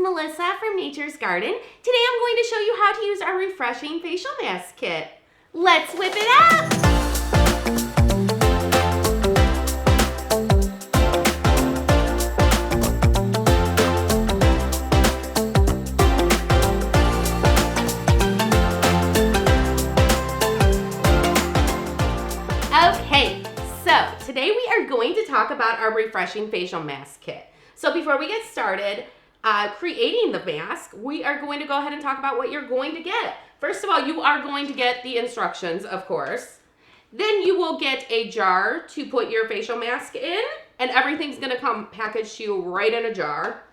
Melissa from Nature's Garden. Today I'm going to show you how to use our refreshing facial mask kit. Let's whip it up! Okay, so today we are going to talk about our refreshing facial mask kit. So before we get started creating the mask, we are going to go ahead and talk about what you're going to get. First of all, you are going to get the instructions, of course. Then you will get a jar to put your facial mask in, and everything's going to come packaged to you right in a jar.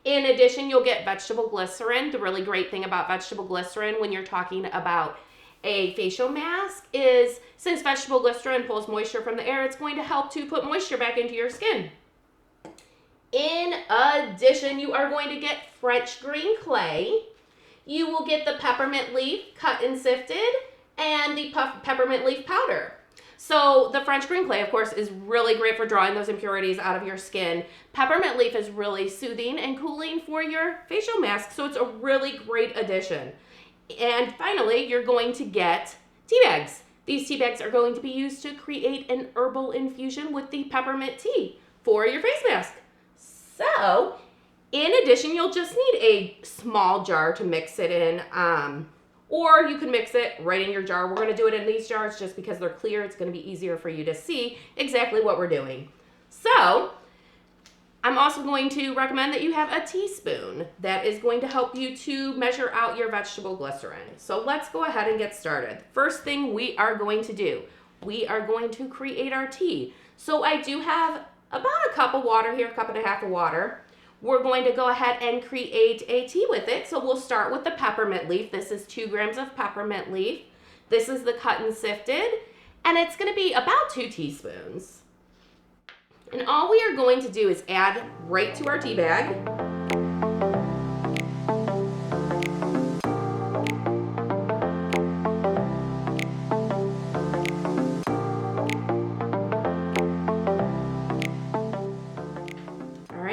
In addition, you'll get vegetable glycerin. The really great thing about vegetable glycerin when you're talking about a facial mask is since vegetable glycerin pulls moisture from the air, it's going to help to put moisture back into your skin. In addition, you are going to get French green clay. You will get the peppermint leaf cut and sifted and the peppermint leaf powder. So the French green clay, of course, is really great for drawing those impurities out of your skin. Peppermint leaf is really soothing and cooling for your facial mask, so it's a really great addition. And finally, you're going to get tea bags. These tea bags are going to be used to create an herbal infusion with the peppermint tea for your face mask. So, in addition, you'll just need a small jar to mix it in, or you can mix it right in your jar. We're going to do it in these jars just because they're clear. It's going to be easier for you to see exactly what we're doing. So, I'm also going to recommend that you have a teaspoon. That is going to help you to measure out your vegetable glycerin. So, let's go ahead and get started. First thing we are going to do, we are going to create our tea. So, I do have about a cup of water here, a cup and a half of water. We're going to go ahead and create a tea with it. So we'll start with the peppermint leaf. This is 2 grams of peppermint leaf. This is the cut and sifted, and it's going to be about 2 teaspoons. And all we are going to do is add right to our tea bag.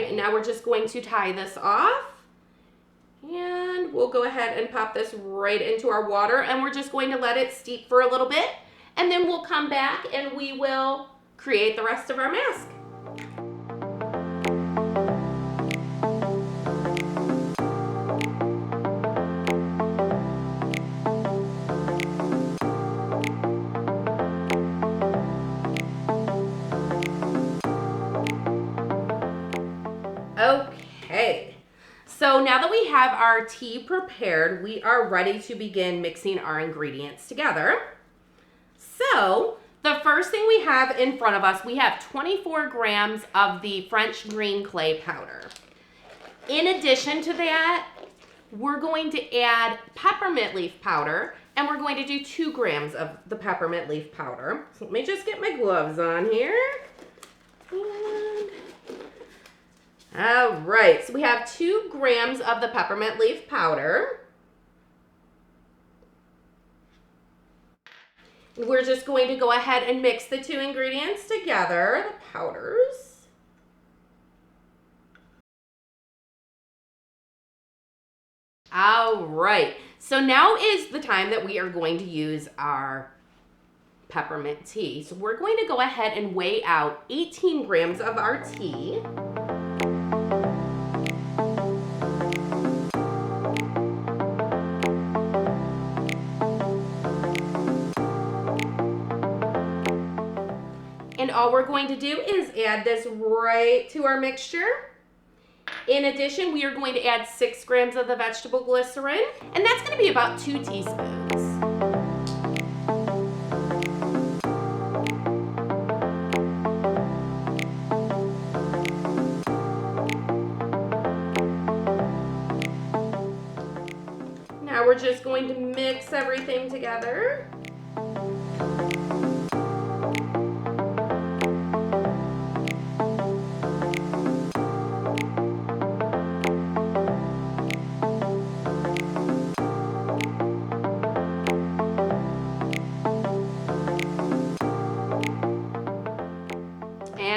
And now we're just going to tie this off, and we'll go ahead and pop this right into our water, and we're just going to let it steep for a little bit, and then we'll come back and we will create the rest of our mask. Okay, so now that we have our tea prepared, we are ready to begin mixing our ingredients together. So the first thing we have in front of us, we have 24 grams of the French green clay powder. In addition to that, we're going to add peppermint leaf powder, and we're going to do 2 grams of the peppermint leaf powder. So let me just get my gloves on here. All right, so we have 2 grams of the peppermint leaf powder. We're just going to go ahead and mix the 2 ingredients together, the powders. All right, so now is the time that we are going to use our peppermint tea. So we're going to go ahead and weigh out 18 grams of our tea. And all we're going to do is add this right to our mixture. In addition, we are going to add 6 grams of the vegetable glycerin, and that's going to be about 2 teaspoons. Now we're just going to mix everything together.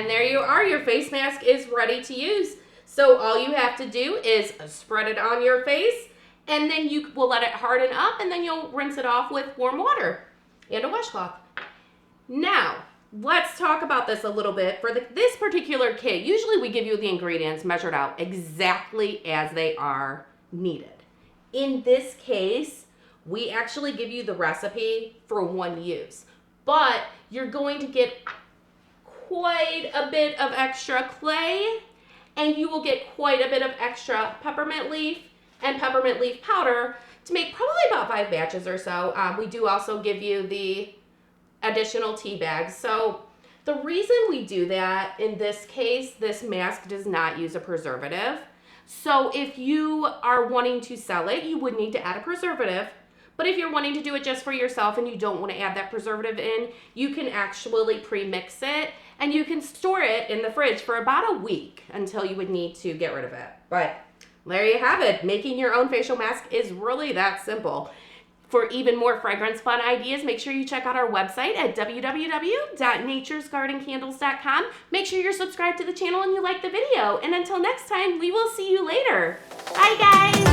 And there you are, your face mask is ready to use. So all you have to do is spread it on your face, and then you will let it harden up, and then you'll rinse it off with warm water and a washcloth. Now, let's talk about this a little bit. For this particular kit, usually we give you the ingredients measured out exactly as they are needed. In this case, we actually give you the recipe for one use, but you're going to get quite a bit of extra clay, and you will get quite a bit of extra peppermint leaf and peppermint leaf powder to make probably about 5 batches or so. We do also give you the additional tea bags. So the reason we do that in this case, this mask does not use a preservative. So if you are wanting to sell it, you would need to add a preservative. But if you're wanting to do it just for yourself and you don't want to add that preservative in, you can actually pre-mix it and you can store it in the fridge for about a week until you would need to get rid of it. But there you have it. Making your own facial mask is really that simple. For even more fragrance fun ideas, make sure you check out our website at www.naturesgardencandles.com. Make sure you're subscribed to the channel and you like the video. And until next time, we will see you later. Bye, guys.